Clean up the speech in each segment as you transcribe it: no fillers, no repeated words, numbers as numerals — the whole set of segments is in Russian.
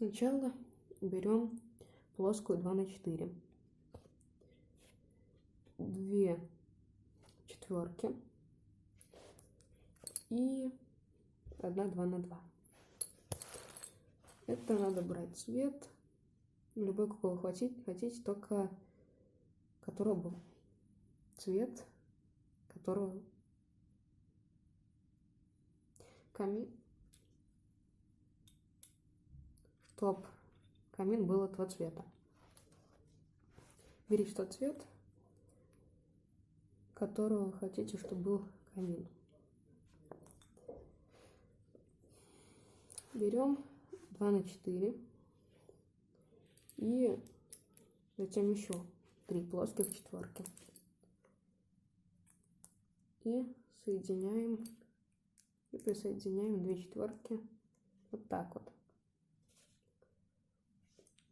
Сначала берем плоскую 2 на 4. 2 четверки и 1 2 на 2. Это надо брать цвет, любой, какой вы хотите, только которого был цвет, которого камин, чтоб камин был этого цвета. Берите тот цвет, которого вы хотите, чтобы был камин. Берем 2 на 4 и затем еще 3 плоских четверки. И соединяем и присоединяем 2 четверки вот так вот.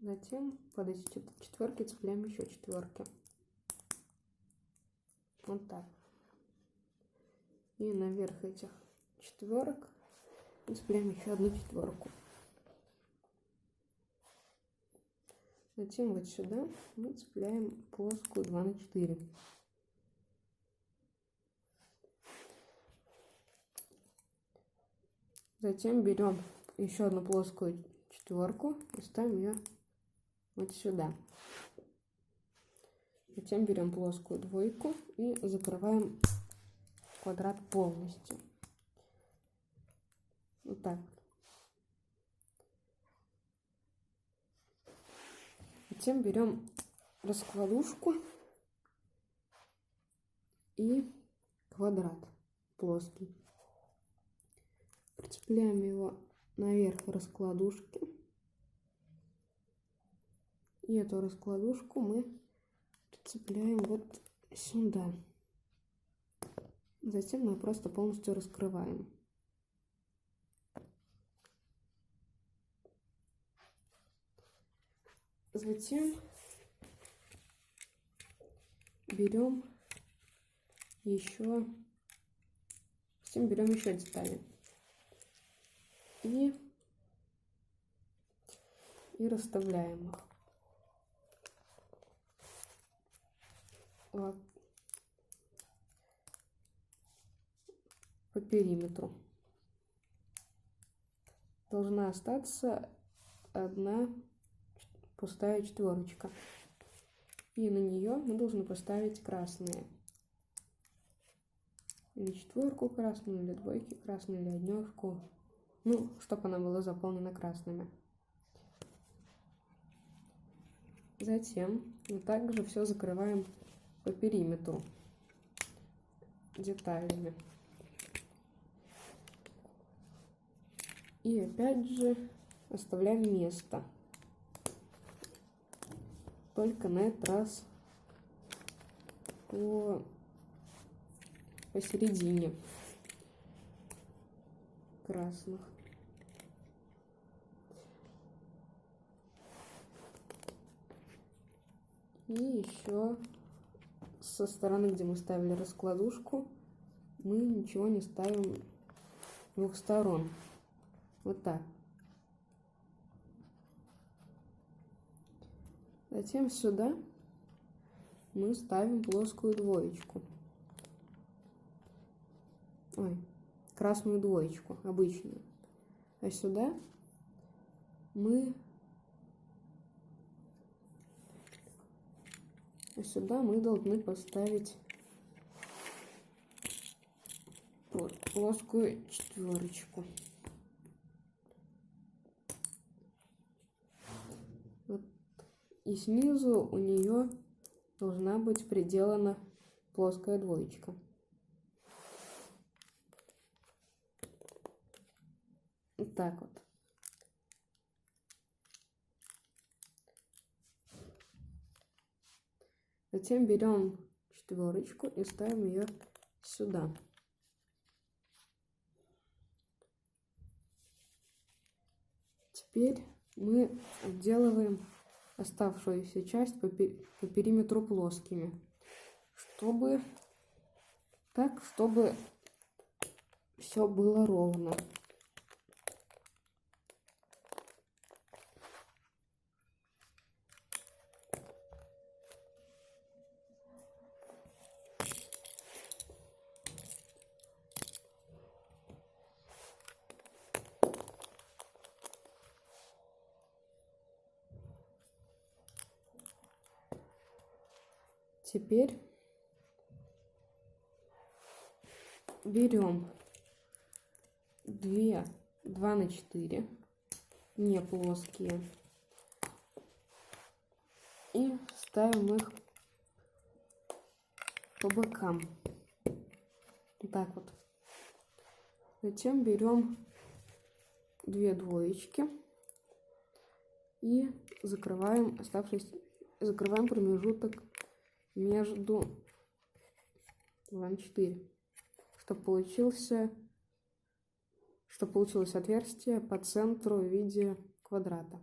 Затем под эти четверки цепляем еще четверки. Вот так. И наверх этих четверок цепляем еще 1 четверку. Затем вот сюда мы цепляем плоскую 2 на 4. Затем берем еще 1 плоскую четверку и ставим ее вот сюда. Затем берем плоскую двойку и закрываем квадрат полностью. Вот так. Затем берем раскладушку и квадрат плоский. Прицепляем его наверх раскладушки. И эту раскладушку мы прицепляем вот сюда. Затем мы просто полностью раскрываем. Затем берем еще детали и расставляем их. Вот. По периметру. Должна остаться 1 пустая четверочка. И на нее мы должны поставить красные. Или четверку красную, или двойки красную, или однёшку. Ну, чтобы она была заполнена красными. Затем мы также все закрываем по периметру деталями. И опять же оставляем место. Только на этот раз посередине красных. И еще со стороны, где мы ставили раскладушку, мы ничего не ставим с 2 сторон. Вот так. Затем сюда мы ставим плоскую двоечку. Красную двоечку, обычную. А сюда мы должны поставить вот плоскую четверочку. Вот. И снизу у нее должна быть приделана плоская двоечка. Вот так вот. Затем берем четверочку и ставим ее сюда. Теперь мы отделываем оставшуюся часть по периметру плоскими, чтобы все было ровно. Теперь берем 2 на 4, не плоские, и ставим их по бокам. Вот так вот. Затем берем 2 двоечки и закрываем промежуток между 2 на 4, чтобы получилось отверстие по центру в виде квадрата.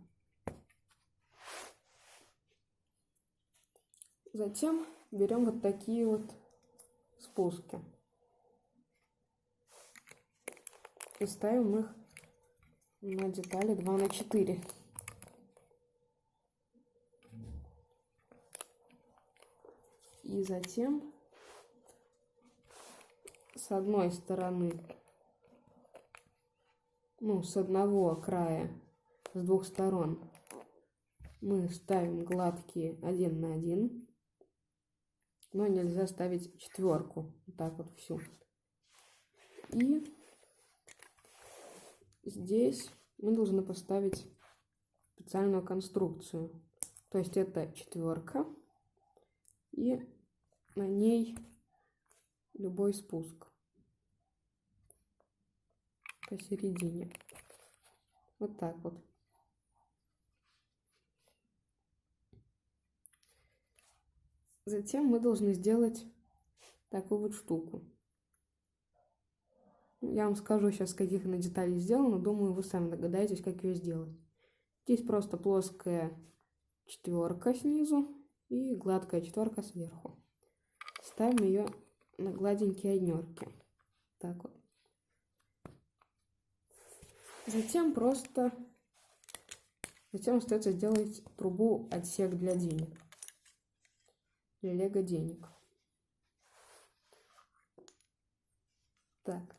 Затем берем вот такие вот спуски и ставим их на детали 2 на 4. И затем с одной стороны, с одного края, с двух сторон мы ставим гладкие 1 на 1, но нельзя ставить четверку, вот так вот всю. И здесь мы должны поставить специальную конструкцию, то есть это четверка и на ней любой спуск посередине. Вот так вот. Затем мы должны сделать такую вот штуку. Я вам скажу сейчас, с каких она деталей сделана, думаю, вы сами догадаетесь, как ее сделать. Здесь просто плоская четверка снизу и гладкая четверка сверху. Ставим ее на гладенькие однерки. Так вот. Затем остается сделать трубу отсек для денег. Для лего денег. Так.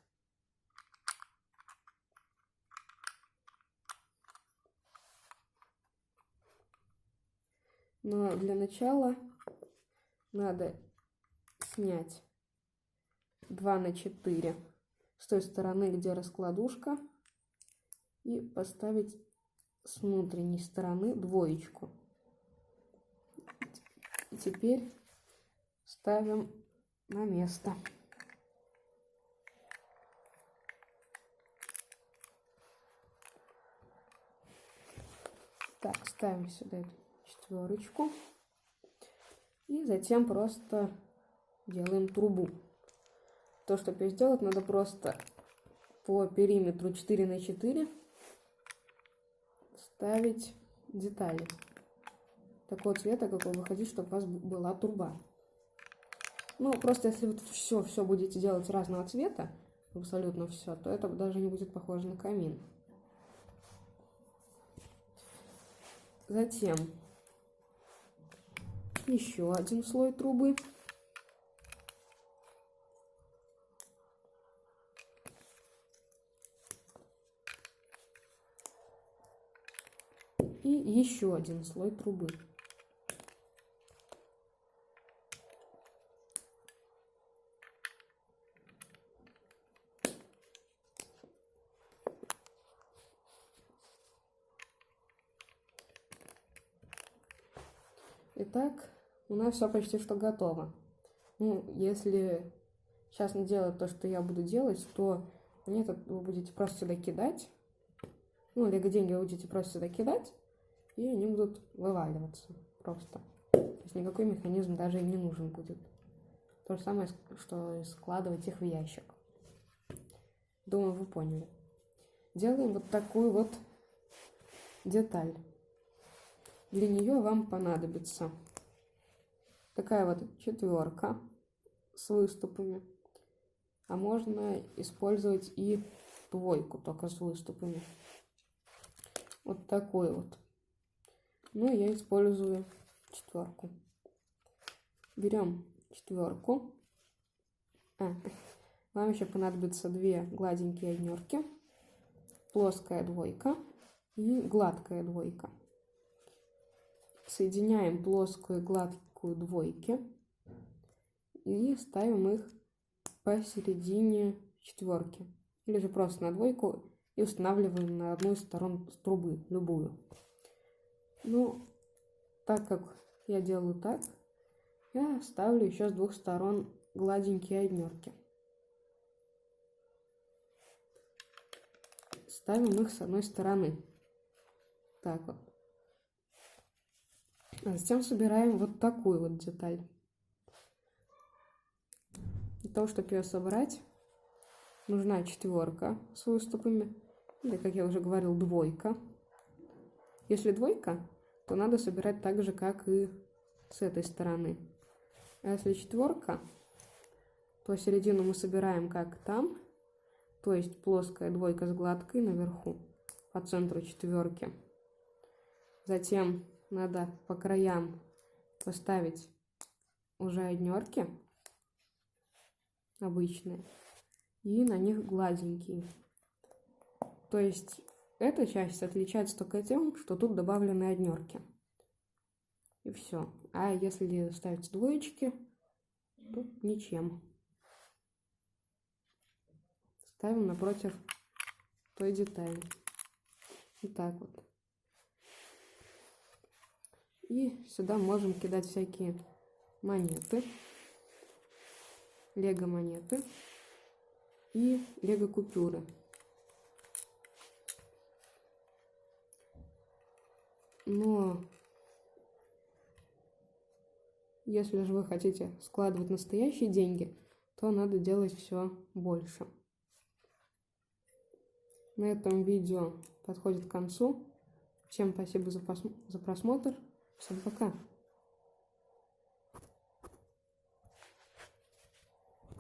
Но для начала надо снять 2 на 4 с той стороны, где раскладушка, и поставить с внутренней стороны двоечку. И теперь ставим на место. Так, ставим сюда эту четверочку. И затем просто делаем трубу. То, чтобы ее сделать, надо просто по периметру 4 на 4 ставить детали такого цвета, какой вы хотите, чтобы у вас была труба. Просто если вот все будете делать разного цвета, абсолютно все, то это даже не будет похоже на камин. Затем еще один слой трубы. И еще один слой трубы. Итак, у нас все почти что готово. Если сейчас не делать то, что я буду делать, то вы будете просто сюда кидать. Лего деньги вы будете просто сюда кидать, и они будут вываливаться просто. То есть никакой механизм даже им не нужен будет. То же самое, что складывать их в ящик. Думаю, вы поняли. Делаем вот такую вот деталь. Для нее вам понадобится такая вот четверка с выступами. А можно использовать и двойку, только с выступами. Вот такой вот. Я использую четверку. Берем четверку. Вам еще понадобится 2 гладенькие однерки, плоская двойка и гладкая двойка. Соединяем плоскую и гладкую двойки и ставим их посередине четверки. Или же просто на двойку и устанавливаем на одну из сторон трубы, любую. Ну, так как я делаю так, я ставлю еще с двух сторон гладенькие однерки. Ставим их с одной стороны. Так вот. А затем собираем вот такую вот деталь. Для того, чтобы ее собрать, нужна четверка с выступами, или, как я уже говорил, двойка. Если двойка, то надо собирать так же, как и с этой стороны. А если четверка, то середину мы собираем как там, то есть плоская двойка с гладкой наверху, по центру четверки. Затем надо по краям поставить уже однерки обычные и на них гладенькие. То есть эта часть отличается только тем, что тут добавлены однерки. И все. А если ставить двоечки, то ничем. Ставим напротив той детали. Вот так вот. И сюда можем кидать всякие монеты, лего-монеты и лего-купюры. Но если же вы хотите складывать настоящие деньги, то надо делать все больше. На этом видео подходит к концу. Всем спасибо за просмотр. Всем пока.